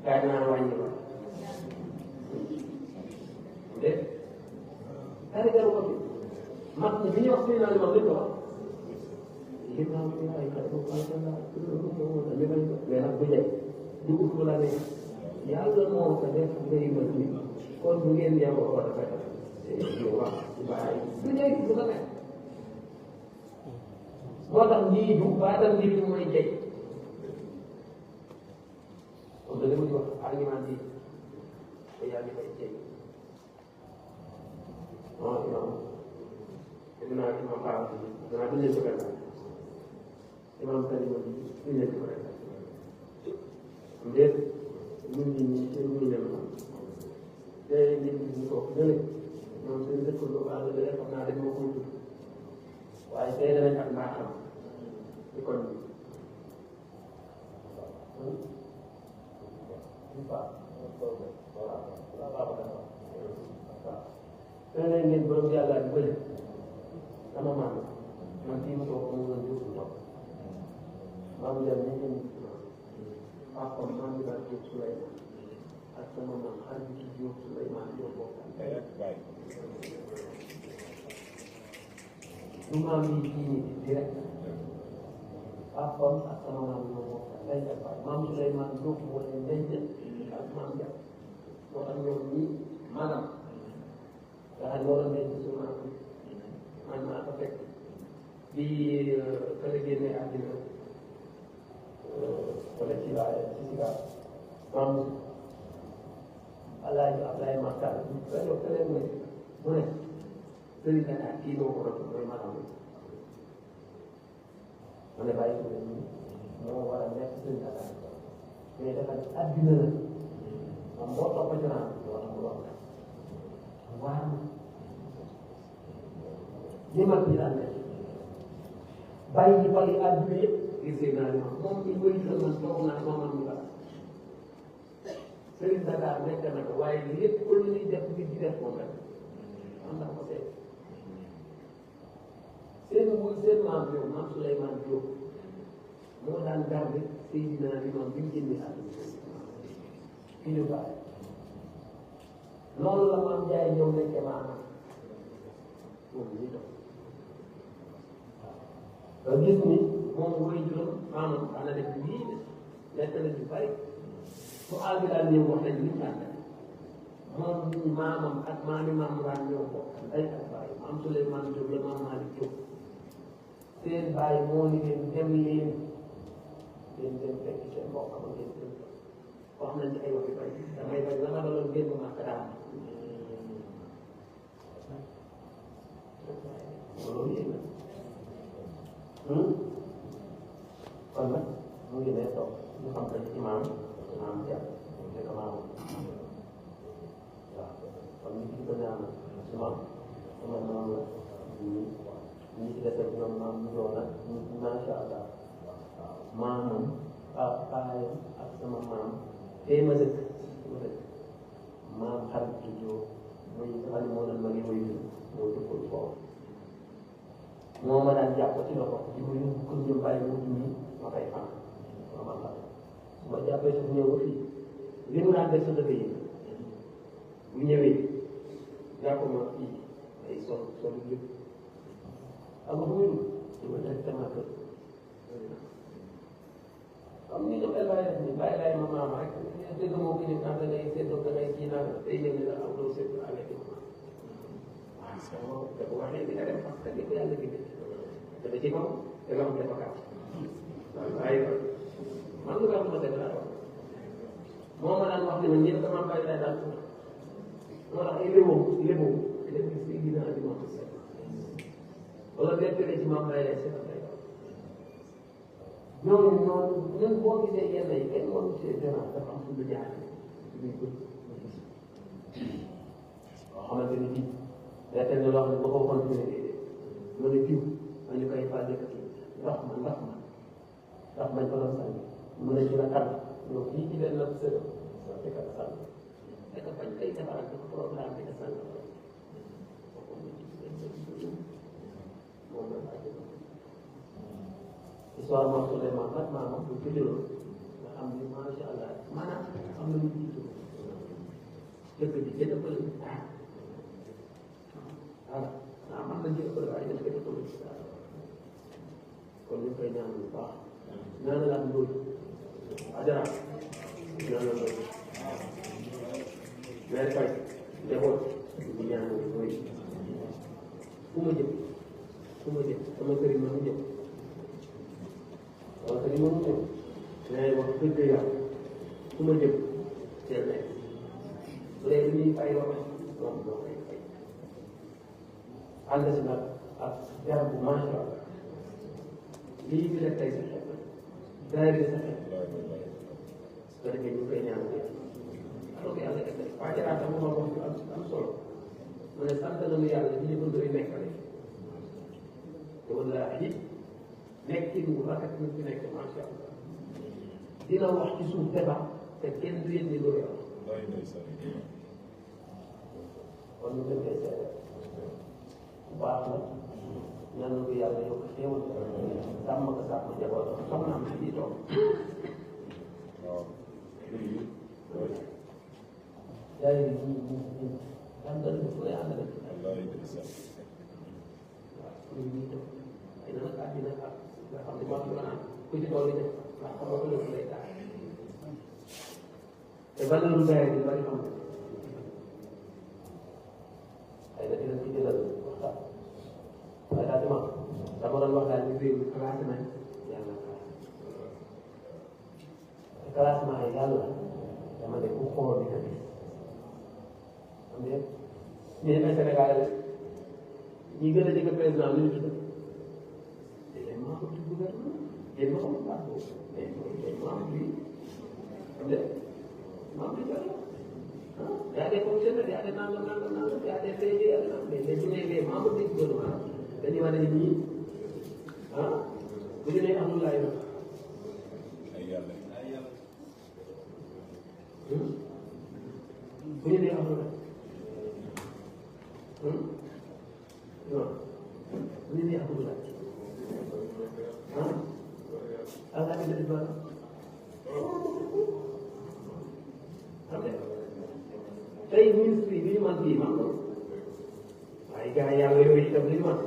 kaay naa wàññi ba de dara jaru ko fi mag ñi bi ñu wax fii naa li ma lépp wax lépp naa fi ay xale bu baax la ñu bañ ko mais nag bu jël dugub bu la nekk yàlla moo ko def ngay mën ni kon bu ngeen yem ko dafa def ñu wax bàyyi bu ñëw bu ko nekk moo tax lii du baatal lii mooy jëj kon da nga di wax argument bi te yaa ngi koy jëj non non dinaa imam baax dinaa duñ leen ko benn imam kalima bi duñ leen ko benn ndéet ñun ñi ñi seen muy dem te nit ñi ñu toog ñële ñoom seen dëkkandoo baax la xam naa dañ ma koy tudd waaye tey danañ ak mbaa xam ci kon bi voilà ngeen borom yàlla bi bële sama maam man fii mu toog moom la ñu toog maam Ndiaye ñu ngi papa maam bi daal Diop Souleymane ak sama maam xarit bi Diop Souleymane ñoo bokk du maam yi kii nii direct papa ak sama maam ñoo bokk lay def maam Souleymane Diop moo leen denc ak maam Ndiaye moo tax ñoom ñii maanaam nga xam ne waroon nañ ci suñu man maa ko fekk bi ka la génnee àddina wala ci waaye ci si gaaw maam Alaaji Ablaye Maktar ka yow ka leen ne mu ne sëriñ Dakar kii doo ko rot mooy maanaam mu ne bàyyi ko leen moo war a nekk sëriñ Dakar mais dafa àddina la moom boo topp ci naan moo tax mu wax waaw li mag ñi daan def bàyyi bali àdduna yëpp gisee naa ne moom ñu koy jël man toog naa moomam ñu baax Serigne Dakar nekk na ko waaye lépp lu ñuy def nit di def moom rek am na ko seet seen maam yow maam Souleymane Diop moo daan garde Seydina Limam bi mu génnee àdduna fi ñu bàyyi loolu la maam Ndiaye ñëw nekkee maanaam moom ñu doon waaw gis ni moom mooy juróom maanaam ana def lii nekk na ci bari su àll bi daal ñëw wax nañ li ñu daan def moom maamam ak maami maam daan ñëw bokk ay ak bàyyi maam Souleymane Diop la maam Malick Diop seen bàyyi moo ni leen dem leen dem fekk seen mbokk ma ngeen dem wax nañ ci ay wax yu bari damay bañ la ma daloon génn màkk daal loolu yéen na kon nag mu ngi ne toog ñu xam ko ci imaam jàpp nekk maamu waaw kon ñu gis ko ñaan imaam sama maam la ñi ci des ak ñoom maam Njoona macha allah waaw maamam paayam ak sama maam tey ma dëkk maam xarit ci joo muy nga xam ne moo doon ma ngi woy moo dëkkoon foofu moo ma daan jàpp ci loxo di ko yóbbu kër ñu bàyyi mu dund ma koy fan ma xam su ma jàppee suuf ñëw ba fii li mu daan def sa dëkk yi bu ñëwee jàpp ma fii ay sol yëpp ak bu muy di ma def sama kër comme ni ñoom elbaay def ni bàyyi laay ma maama rek dëgg moo ko ni naan da ngay seddoo da ngay kii naan day ñëw ni la am loo seetlu avec waaw te bu waxee di nga dem parce que li ko yàlla bindee dafa ci kaw te nga xam dafa gàtt waaye man lu gàtt ma dëgg laa wax moo ma daan wax ne ma ñëpp dama bàyyi lay daal moo tax ay léboom lépp si gina di ma ko seet wala lépp ci maam bàyyi lay seet ñooñu ñun boo gisee yenn yi kenn waru see gannaaw dafa am fu lu jaar luy bët boo xamante ni bii léeg-léeg ne loo xam ne boo ko continué mën a jiw ma ñu koy faa nekk ndox mañ ko doon sànni mën a jël a kàddu ñoom fii ci benn sëñ di ko sànni fekk bañ koy defaral dafa programme bi nga sànni moom la histoire moom Souleymane nag maanaam bu tëjoo nga xam ni macha allah maanaam am na lu jiitu dëkk bi jënd ko la ah man la jënd ko la waaye dañ koy def kon ñu koy ñaan bu baax ñaanal ak loolu ajara ñaanal loolu mais kay njaboot ñu ñaanal loolu fu ma jëm sama sëriñ ma mu jëm wala que ni ma mu ñëw mais wax dëgg yàlla fu ma jëm teel nekk bu dee li ñuy fay wax moom moo koy fay ànd si nag ak garab bu macha allah lii bi def tey sa xel daay bi sa xel su ko defee ñu koy ñaan alors que yàlla def na waa jaraata mu wax ju am solo mu ne sant nañu yàlla bi ñu ko doy nekkale te wallaahi nekkin bu rafet ñu fi nekk macha allah dina wax ci suuf débat te kenn du yéen ni loolu yor kon ñu koy seede bu baax la ñaan ko yàlla yokk xéewal sàmm ko sàmm njabootam soxna am ci toog jaay yi àndal fu lay àndal waaw ñuy toog ay na nag àddina ak nga xam ne moom la naan ku ci tool yi def ndax xamoo ko lépp lay taal te valeur lu jaay bi bari xam ay na dina ci jëlal waxtaan waaye daal dama doon wax daal ni réew mi classé nañ yàlla classement yi yàlla dama ne ku xool di ko gis xam nga ñu ne Sénégal ñi gën a jege président lu ñu tudd léeg-léeg maa ko tudd gouvernement yéen ma xamul baax boobu mais maa ko tudd xam nga maa ko tudd y a des fonctionnaires y a des nangam y a des PG y a des nangam mais léegi su nekkee maa ko tudd gouvernement dañuy wane ni ñii bu ñu nee amul laay wax bu ñu nee amul laay non bu ñu nee amul laay allah bi def ba xam nga tey ministre yi bi ñu mën fii man waaye gars yi yàlla yooyu itam li ñu mën